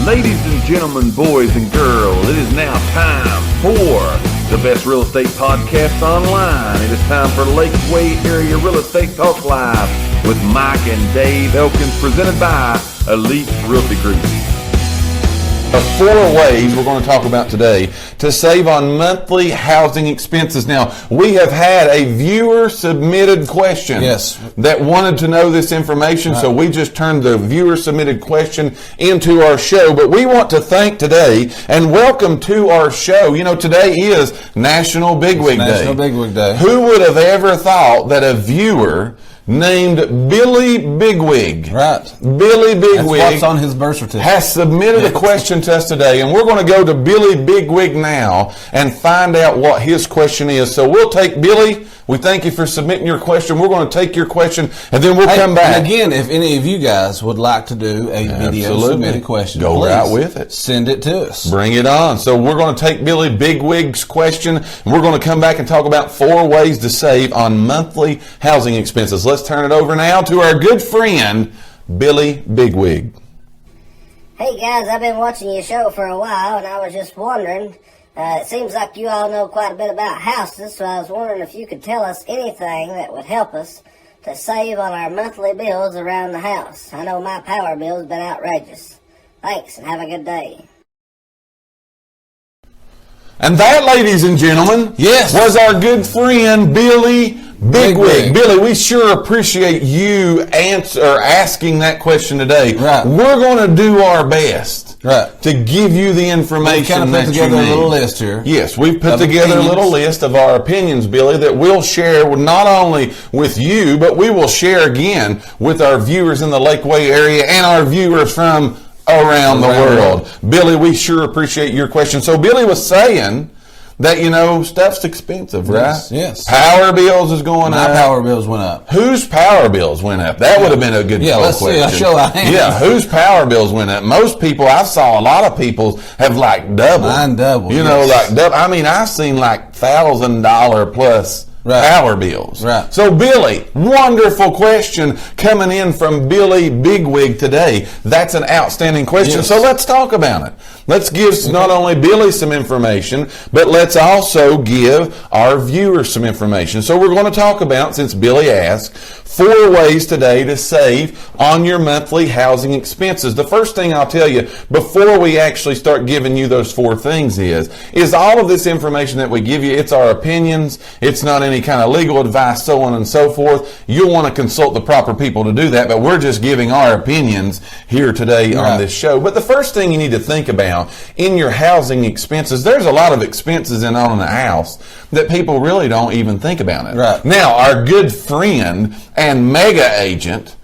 Ladies and gentlemen, boys and girls, it is now time for the best real estate podcast online. It is time for Lakeway Area Real Estate Talk Live with Mike and Dave Elkins, presented by Elite Realty Group. The 4 ways we're going to talk about today to save on monthly housing expenses. Now, we have had a viewer submitted question that wanted to know this information, so we just turned the viewer submitted question into our show. But we want to thank today and welcome to our show. You know, today is National Bigwig Day. National Bigwig Day. Who would have ever thought that a viewer named Billy Bigwig. Billy Bigwig. That's what's on his birth certificate. Has submitted a question to us today, and we're going to go to Billy Bigwig now and find out what his question is. So we'll take Billy. We thank you for submitting your question. We're going to take your question, and then we'll come back. And again, if any of you guys would like to do a video submitted question, go right with it. Send it to us. Bring it on. So we're going to take Billy Bigwig's question, and we're going to come back and talk about 4 ways to save on monthly housing expenses. Let's turn it over now to our good friend, Billy Bigwig. Hey guys, I've been watching your show for a while, and I was just wondering, it seems like you all know quite a bit about houses, so I was wondering if you could tell us anything that would help us to save on our monthly bills around the house. I know my power bill's been outrageous. Thanks, and have a good day. And that, ladies and gentlemen, was our good friend, Billy Bigwig. Billy, we sure appreciate you asking that question today. We're going to do our best to give you the information that you need. We've put together a little list here. Yes, we've put together a little list of our opinions, Billy, that we'll share not only with you, but we will share again with our viewers in the Lakeway area and our viewers from around the world. Billy, we sure appreciate your question. So Billy was saying that, you know, stuff's expensive, right? Yes. Power bills is going up. My power bills went up. Whose power bills went up? That would have been a good question. Let's see. Show our hands. Yeah, whose power bills went up? Most people, I saw a lot of people have like doubled. Mine doubled. You know, like double. I mean, I've seen like $1,000 plus power bills. So Billy, wonderful question coming in from Billy Bigwig today. That's an outstanding question. So let's talk about it. Let's give not only Billy some information, but let's also give our viewers some information. So we're going to talk about, since Billy asked, 4 ways today to save on your monthly housing expenses. The first thing I'll tell you before we actually start giving you those 4 things is all of this information that we give you, it's our opinions. It's not any kind of legal advice, so on and so forth. You'll want to consult the proper people to do that, but we're just giving our opinions here today on this show. But the first thing you need to think about in your housing expenses, there's a lot of expenses in a house that people really don't even think about it. Now, our good friend and mega agent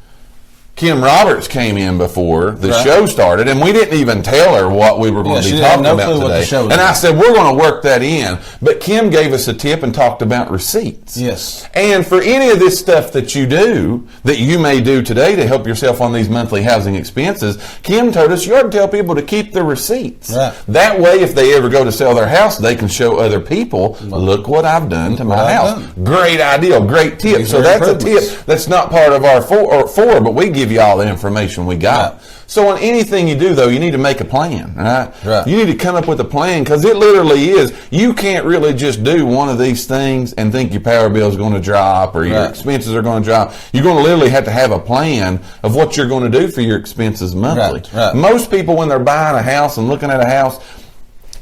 Kim Roberts came in before the show started, and we didn't even tell her what we were going to be talking about today. And I said, we're going to work that in. But Kim gave us a tip and talked about receipts. And for any of this stuff that you do, that you may do today to help yourself on these monthly housing expenses, Kim told us you ought to tell people to keep the receipts. That way, if they ever go to sell their house, they can show other people, look what I've done to my house. Great idea, great tip. So that's a tip that's not part of our 4, but we give you all the information we got. So on anything you do, though, you need to make a plan, You need to come up with a plan, because it literally is, you can't really just do one of these things and think your power bill is going to drop or your expenses are going to drop. You're going to literally have to have a plan of what you're going to do for your expenses monthly. Most people, when they're buying a house and looking at a house,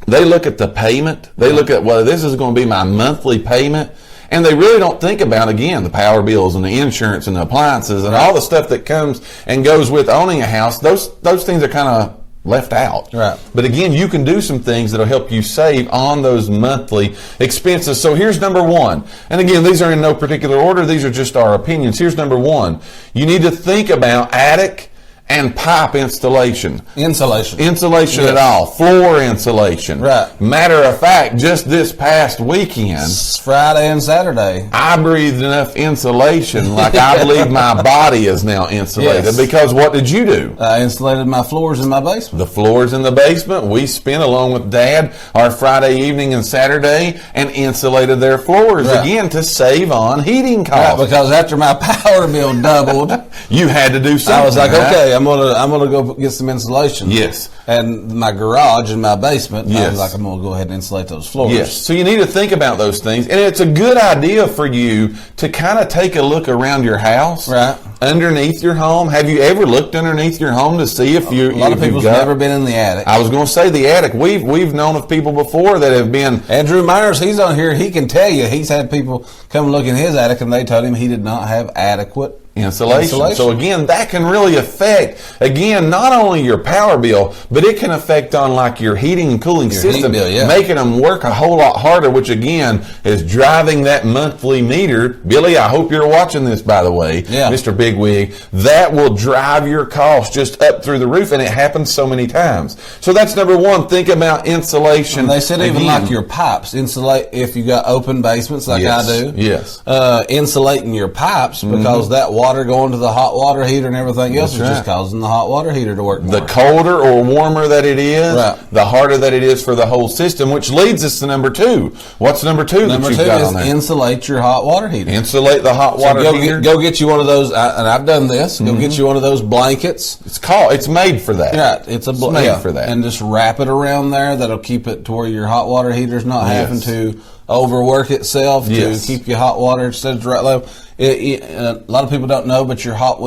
they look at the payment. They look at, well, this is going to be my monthly payment. And they really don't think about, again, the power bills and the insurance and the appliances and all the stuff that comes and goes with owning a house. Those things are kind of left out. But again, you can do some things that'll help you save on those monthly expenses. So here's number 1. And again, these are in no particular order. These are just our opinions. Here's number 1. You need to think about attic and pipe installation. Insulation at all. Floor insulation. Matter of fact, just this past weekend, Friday and Saturday, I breathed enough insulation like I believe my body is now insulated. Because what did you do? I insulated my floors in my basement. The floors in the basement, we spent, along with Dad, our Friday evening and Saturday, and insulated their floors again to save on heating costs. Because after my power bill doubled, you had to do something. I was like, okay, I'm gonna go get some insulation. Yes. And my garage and my basement. Yes. I was like, I'm gonna go ahead and insulate those floors. Yes. So you need to think about those things, and it's a good idea for you to kind of take a look around your house, right, underneath your home. Have you ever looked underneath your home to see if you? A lot of people's never been in the attic. I was going to say the attic. We've known of people before that have been. Andrew Myers, he's on here. He can tell you he's had people come look in his attic, and they told him he did not have adequate insulation. So again, that can really affect, again, not only your power bill, but it can affect on like your heating and cooling system, making them work a whole lot harder, which again is driving that monthly meter. Billy, I hope you're watching this, by the way, Mr. Bigwig. That will drive your cost just up through the roof, and it happens so many times. So that's number one. Think about insulation. And they said even like your pipes, insulate if you got open basements like I do. Yes. Insulating your pipes because that water going to the hot water heater and everything else is just causing the hot water heater to work more. The colder or warmer that it is, the harder that it is for the whole system, which leads us to number two. What's number two? Number two is insulate your hot water heater. Insulate the hot water heater. Go get you one of those, and I've done this. Go get you one of those blankets. It's made for that. Right, it's made for that, and just wrap it around there. That'll keep it to where your hot water heater's not having to overwork itself to keep your hot water instead of right level. A lot of people don't know, but your hot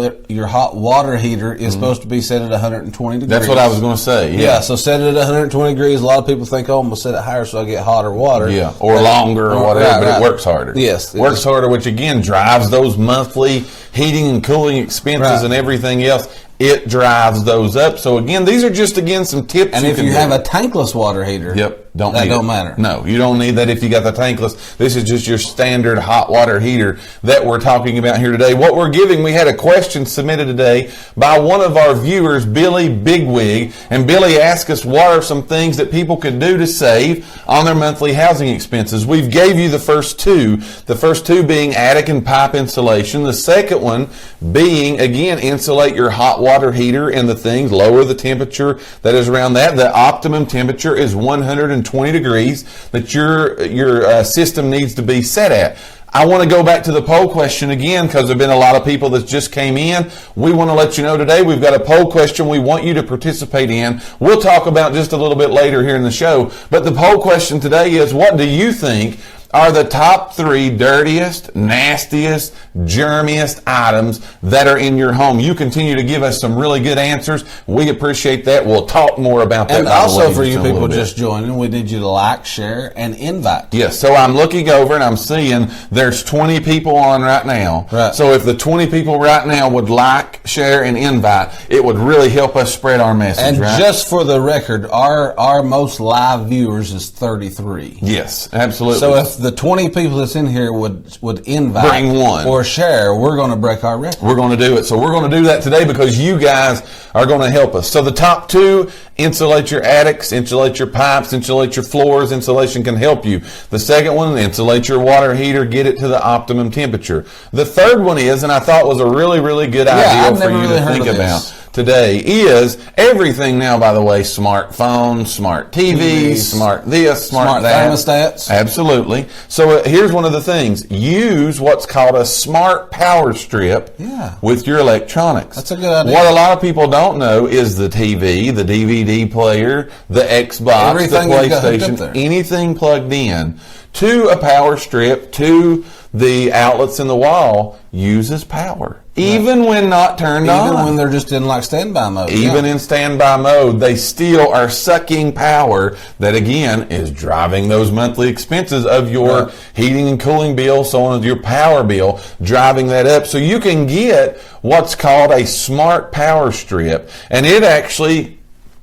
water heater is supposed to be set at 120 degrees. That's what I was going to say. Yeah, so set it at 120 degrees. A lot of people think, I'm going to set it higher so I get hotter water. Yeah, or longer or whatever, but it works harder. Yes. Works harder, which again drives those monthly heating and cooling expenses and everything else. It drives those up. So again, these are just some tips. And if you have a tankless water heater, don't matter. No, you don't need that if you got the tankless. This is just your standard hot water heater that we're talking about here today. What we're giving, we had a question submitted today by one of our viewers, Billy Bigwig, and Billy asked us what are some things that people could do to save on their monthly housing expenses. We've gave you the first two. The first two being attic and pipe insulation. The second one being, again, insulate your hot water heater and the things, lower the temperature that is around that. The optimum temperature is 120 degrees that your system needs to be set at. I want to go back to the poll question again because there have been a lot of people that just came in. We want to let you know today we've got a poll question we want you to participate in. We'll talk about just a little bit later here in the show. But the poll question today is, what do you think are the top three dirtiest, nastiest, germiest items that are in your home? You continue to give us some really good answers. We appreciate that. We'll talk more about that. And also for you people just joining, we need you to like, share, and invite. Yes, so I'm looking over and I'm seeing there's 20 people on right now. Right. So if the 20 people right now would like, share, and invite, it would really help us spread our message, and just for the record, our most live viewers is 33. Yes, absolutely. So if the 20 people that's in here would invite, bring one, or share, we're going to break our record. We're going to do it. So we're going to do that today because you guys are going to help us. So the top two, insulate your attics, insulate your pipes, insulate your floors. Insulation can help you. The second one, insulate your water heater, get it to the optimum temperature. The third one is, and I thought was a really, really good idea for you to think about today, is everything now, by the way, smartphones, smart TVs, smart this, smart that. Thermostats. Absolutely. So here's one of the things. Use what's called a smart power strip with your electronics. That's a good idea. What a lot of people don't know is the TV, the DVD player, the Xbox, everything the PlayStation, anything plugged in to a power strip, to the outlets in the wall, uses power. Even when not turned on. Even when they're just in like standby mode. Even in standby mode, they still are sucking power that, again, is driving those monthly expenses of your heating and cooling bill, so on, your power bill, driving that up. So you can get what's called a smart power strip, and it actually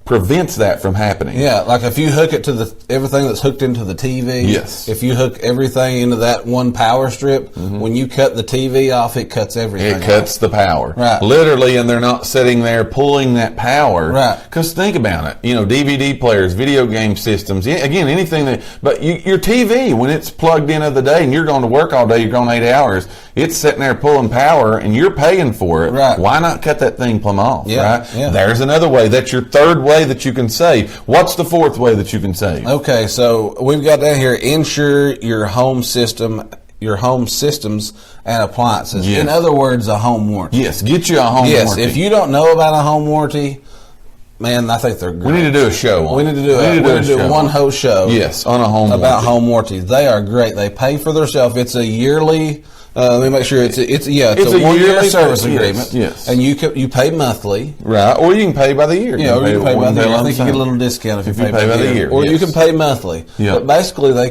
prevents that from happening. Yeah, like if you hook it to everything that's hooked into the TV. Yes. If you hook everything into that one power strip, when you cut the TV off, it cuts everything. It cuts the power. Right. Literally, and they're not sitting there pulling that power. Right. Because think about it. DVD players, video game systems, again, anything that, but your TV, when it's plugged in of the day and you're going to work all day, you're going 8 hours, it's sitting there pulling power and you're paying for it. Right. Why not cut that thing plumb off? Yeah. Right. Yeah. There's another way. That's your third way that you can save. What's the fourth way that you can save? Okay, so we've got down here, insure your home system your home systems and appliances. Yes. In other words, a home warranty. Yes, get you a home warranty. Yes, if you don't know about a home warranty, man, I think they're great. We need to do a show on We need to do one whole show. Yes, on a home about warranty. home warranties. They are great. They pay for themselves. It's a yearly. Let me make sure it's a 1 year service agreement. Yes, and you pay monthly, right? Or you can pay by the year. Yeah, or you can pay by the year. I think you get a little discount if you pay by the year. Or you can pay monthly. Yeah. But basically, they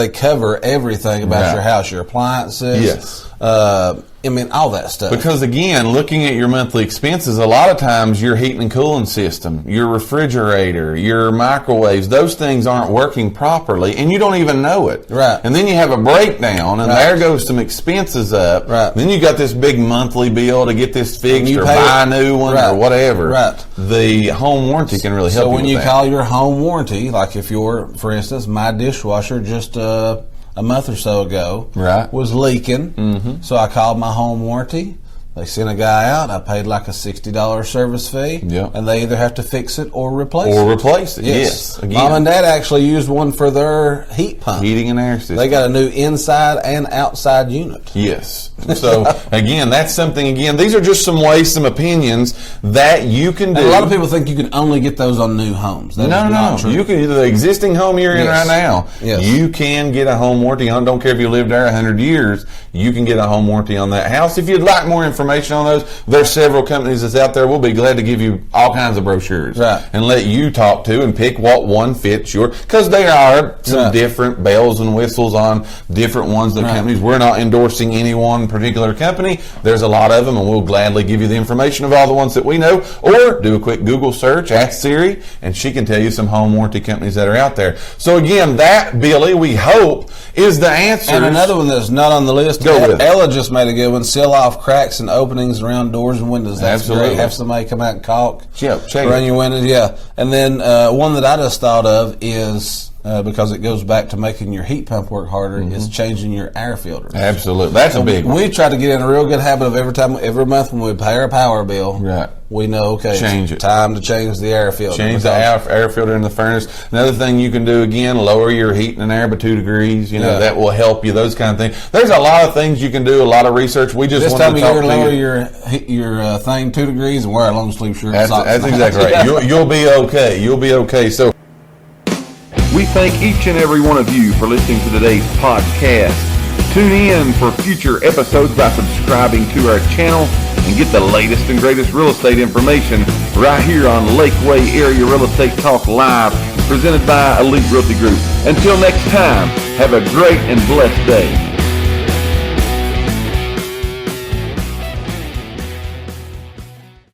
cover everything about your house, your appliances. Yes. I mean, all that stuff. Because again, looking at your monthly expenses, a lot of times your heating and cooling system, your refrigerator, your microwaves, those things aren't working properly, and you don't even know it. Right. And then you have a breakdown, and there goes some expenses up. Right. Then you got this big monthly bill to get this fixed or pay buy a new one or whatever. Right. The home warranty can really help you So when with you that. call your home warranty, like if for instance, my dishwasher just a month or so ago was leaking. Mm-hmm. So I called my home warranty. They sent a guy out. I paid like a $60 service fee. Yep. And they either have to fix it or replace it. Or replace it, yes. Again. Mom and Dad actually used one for their heat pump. Heating and air system. They got a new inside and outside unit. Yes. So, again, that's something, these are just some ways, some opinions that you can do. And a lot of people think you can only get those on new homes. That is not true. You can, the existing home you're in right now, you can get a home warranty on. Don't care if you lived there 100 years, you can get a home warranty on that house. If you'd like more information on those, there's several companies that's out there. We'll be glad to give you all kinds of brochures and let you talk to and pick what one fits your, because there are some different bells and whistles on different ones of the companies. We're not endorsing any one particular company. There's a lot of them, and we'll gladly give you the information of all the ones that we know, or do a quick Google search, ask Siri, and she can tell you some home warranty companies that are out there. So again, that, Billy, we hope is the answer. And another one that's not on the list, Go with it. Ella just made a good one, seal off cracks and openings around doors and windows. That's Absolutely. great. Have somebody come out and caulk check around your windows. Yeah. And then one that I just thought of is, because it goes back to making your heat pump work harder, is changing your air filters. Absolutely. That's a big one. We try to get in a real good habit of every month when we pay our power bill, we know, okay, change it's time to change the air filter. Change the air filter in the furnace. Another thing you can do, again, lower your heat and air by 2 degrees. You know, that will help you, those kind of things. There's a lot of things you can do, a lot of research. We just this wanted time to of talk year, to lower your thing 2 degrees and wear a long sleeve shirt. That's exactly right. You'll be okay. You'll be okay. So we thank each and every one of you for listening to today's podcast. Tune in for future episodes by subscribing to our channel and get the latest and greatest real estate information right here on Lakeway Area Real Estate Talk Live, presented by Elite Realty Group. Until next time, have a great and blessed day.